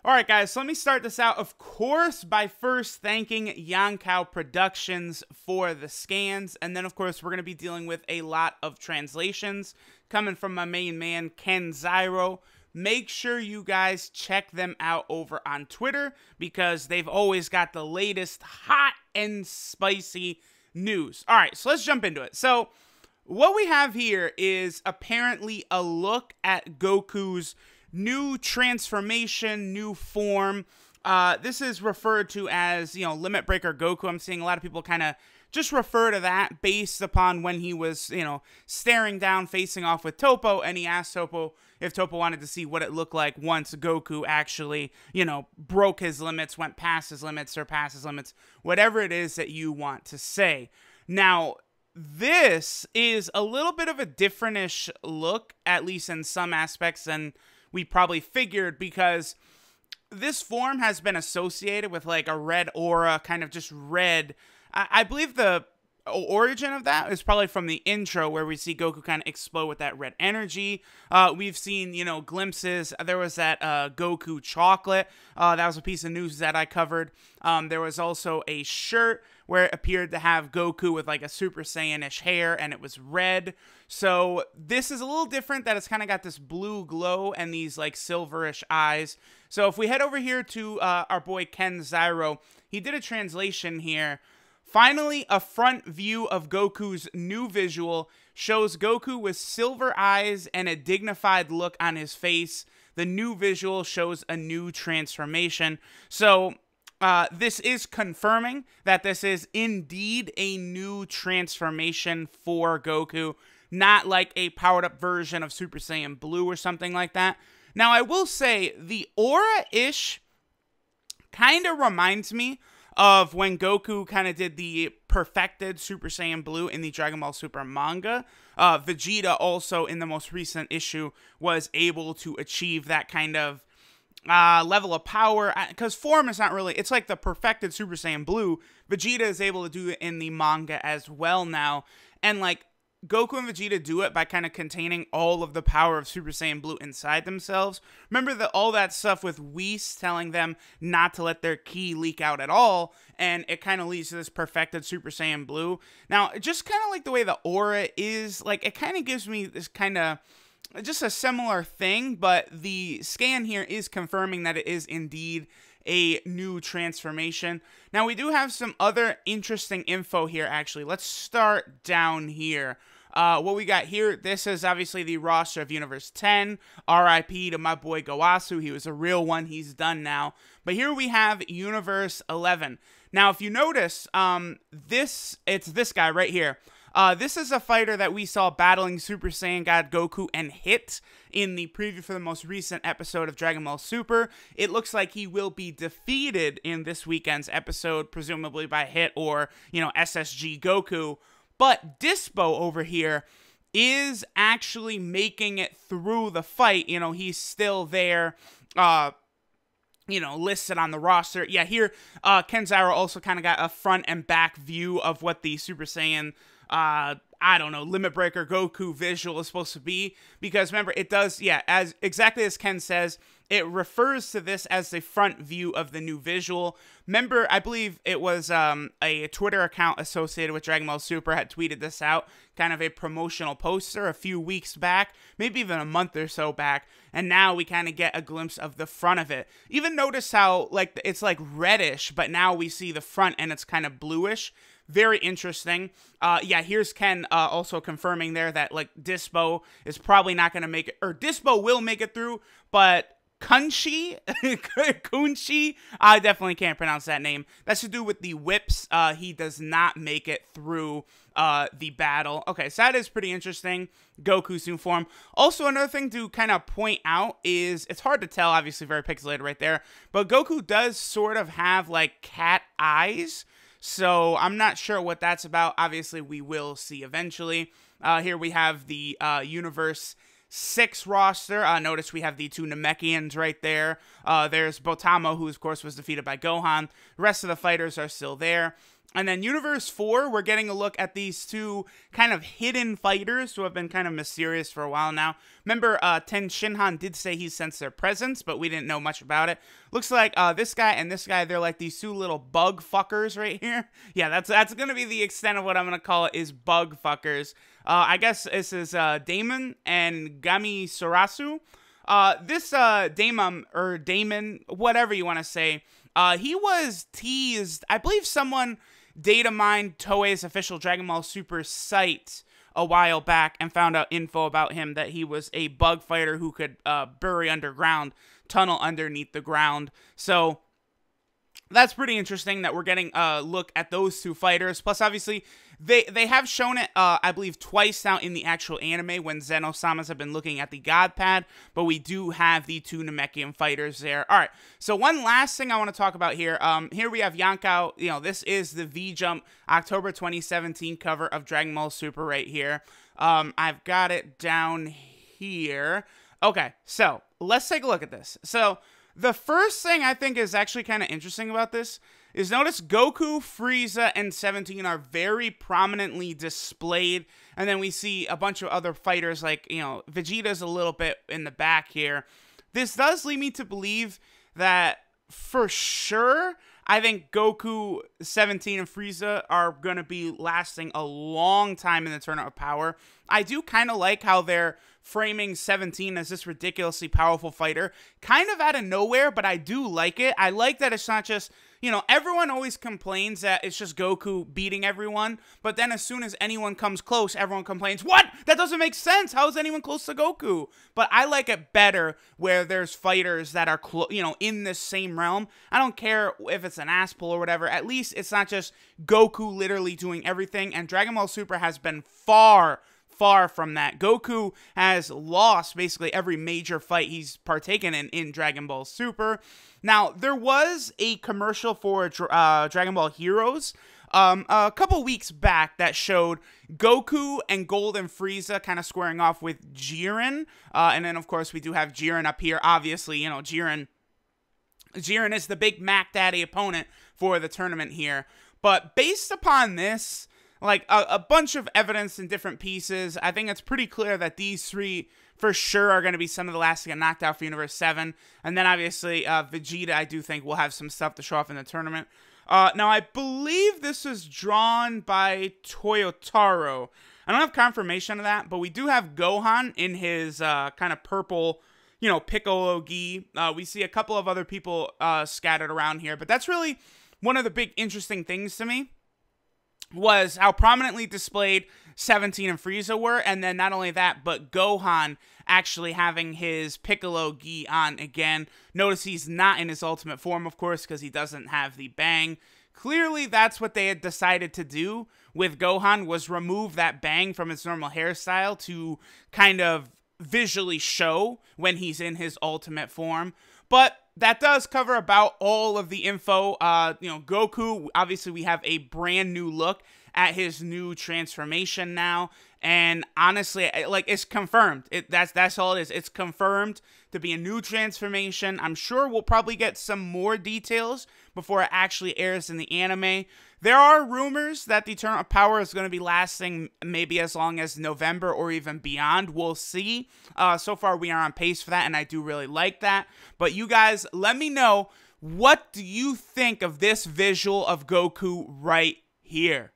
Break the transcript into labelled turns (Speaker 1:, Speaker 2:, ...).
Speaker 1: Alright guys, so let me start this out, of course, by first thanking Yonkao Productions for the scans, and then of course we're going to be dealing with a lot of translations coming from my main man, Ken Zyro. Make sure you guys check them out over on Twitter, because they've always got the latest hot and spicy news. Alright, so let's jump into it. So, what we have here is apparently a look at Goku's new transformation, new form. This is referred to as, Limit Breaker Goku. I'm seeing a lot of people kind of just refer to that based upon when he was, staring down, facing off with Toppo, and he asked Toppo if Toppo wanted to see what it looked like once Goku actually, broke his limits, went past his limits, surpassed his limits, whatever it is that you want to say. Now, this is a little bit of a different-ish look, at least in some aspects, than we probably figured, because this form has been associated with like a red aura, kind of just red. I believe the origin of that is probably from the intro, where we see Goku kind of explode with that red energy. We've seen, glimpses. There was that Goku chocolate. That was a piece of news that I covered. There was also a shirt where it appeared to have Goku with like a Super Saiyan-ish hair, and it was red. So this is a little different, that it's kind of got this blue glow and these like silverish eyes. So if we head over here to our boy Ken Zyro, he did a translation here. Finally, a front view of Goku's new visual shows Goku with silver eyes and a dignified look on his face. The new visual shows a new transformation. So this is confirming that this is indeed a new transformation for Goku, not like a powered-up version of Super Saiyan Blue or something like that. Now, I will say, the aura-ish kind of reminds me of when Goku kind of did the perfected Super Saiyan Blue in the Dragon Ball Super manga. Vegeta also, in the most recent issue, was able to achieve that kind of level of power, because form is not really, it's like the perfected Super Saiyan Blue. Vegeta is able to do it in the manga as well now, and like Goku and Vegeta do it by kind of containing all of the power of Super Saiyan Blue inside themselves. Remember all that stuff with Whis telling them not to let their ki leak out at all, and it kind of leads to this perfected Super Saiyan Blue. Now, just kind of like the way the aura is, like, it kind of gives me this kind of just a similar thing, but the scan here is confirming that it is indeed a new transformation. Now, we do have some other interesting info here, actually. Let's start down here. What we got here, this is obviously the roster of Universe 10. RIP to my boy GOKU'S. He was a real one. He's done now. But here we have Universe 11. Now, if you notice, it's this guy right here. This is a fighter that we saw battling Super Saiyan God Goku and hit in the preview for the most recent episode of Dragon Ball Super. It looks like he will be defeated in this weekend's episode, presumably by Hit or, SSG Goku. But Dispo over here is actually making it through the fight. He's still there, listed on the roster. Yeah, here, Ken Zyro also kind of got a front and back view of what the Super Saiyan Limit Breaker Goku visual is supposed to be, because remember, it does, as exactly as Ken says, it refers to this as the front view of the new visual. Remember, I believe it was a Twitter account associated with Dragon Ball Super had tweeted this out, kind of a promotional poster a few weeks back, maybe even a month or so back, and now we kind of get a glimpse of the front of it. Even notice how, like, it's like reddish, but now we see the front and it's kind of bluish. Very interesting. Here's Ken also confirming there that, like, Dispo is probably not going to make it, or Dispo will make it through, but Kunshi, I definitely can't pronounce that name. That's to do with the whips. He does not make it through the battle. Okay, so that is pretty interesting. Goku's new form. Also, another thing to kind of point out is, it's hard to tell, obviously very pixelated right there, but Goku does sort of have, like, cat eyes. So I'm not sure what that's about. Obviously, we will see eventually. Here we have the Universe 6 roster. Notice we have the two Namekians right there. There's Botamo, who of course was defeated by Gohan. The rest of the fighters are still there. And then Universe 4, we're getting a look at these two kind of hidden fighters who have been kind of mysterious for a while now. Remember, Ten Shinhan did say he sensed their presence, but we didn't know much about it. Looks like this guy and this guy, they're like these two little bug fuckers right here. Yeah, that's going to be the extent of what I'm going to call it, is bug fuckers. I guess this is Damon and Gami Sorasu. This Damon, whatever you want to say, he was teased. I believe someone data mined Toei's official Dragon Ball Super site a while back and found out info about him, that he was a bug fighter who could bury underground, tunnel underneath the ground. So that's pretty interesting that we're getting a look at those two fighters. Plus, obviously, they have shown it, I believe, twice now in the actual anime when Zeno-samas have been looking at the God Pad, but we do have the two Namekian fighters there. All right, so one last thing I want to talk about here. Here we have Yankao. You know, this is the V-Jump October 2017 cover of Dragon Ball Super right here. I've got it down here. Okay, so let's take a look at this. So the first thing I think is actually kind of interesting about this is notice Goku, Frieza, and 17 are very prominently displayed. And then we see a bunch of other fighters like, you know, Vegeta's a little bit in the back here. This does lead me to believe that for sure, I think Goku, 17, and Frieza are going to be lasting a long time in the Tournament of Power. I do kind of like how they're framing 17 as this ridiculously powerful fighter, kind of out of nowhere, but I do like it. I like that it's not just, you know, everyone always complains that it's just Goku beating everyone, but then as soon as anyone comes close, everyone complains, what? That doesn't make sense. How is anyone close to Goku? But I like it better where there's fighters that are, you know, in this same realm. I don't care if it's an ass pull or whatever. At least it's not just Goku literally doing everything, and Dragon Ball Super has been far from that. Goku has lost basically every major fight he's partaken in Dragon Ball Super. Now, there was a commercial for Dragon Ball Heroes a couple weeks back that showed Goku and Golden Frieza kind of squaring off with Jiren. And then, of course, we do have Jiren up here. Obviously, you know, Jiren is the big Mac Daddy opponent for the tournament here. But based upon this, like a bunch of evidence in different pieces, I think it's pretty clear that these three for sure are going to be some of the last to get knocked out for Universe 7. And then obviously Vegeta, I do think will have some stuff to show off in the tournament. Now I believe this is drawn by Toyotaro. I don't have confirmation of that, but we do have Gohan in his kind of purple, you know, Piccolo gi. We see a couple of other people scattered around here, but that's really one of the big interesting things to me, was how prominently displayed 17 and Frieza were, and then not only that, but Gohan actually having his Piccolo gi on again. Notice he's not in his ultimate form, of course, because he doesn't have the bang. Clearly, that's what they had decided to do with Gohan, was remove that bang from his normal hairstyle to kind of visually show when he's in his ultimate form. But that does cover about all of the info. You know, Goku, obviously we have a brand new look at his new transformation now. And honestly, like, it's confirmed. That's all it is. It's confirmed to be a new transformation. I'm sure we'll probably get some more details before it actually airs in the anime. There are rumors that the Tournament of Power is going to be lasting maybe as long as November or even beyond. We'll see. So far, we are on pace for that, and I do really like that. But you guys, let me know, what do you think of this visual of Goku right here?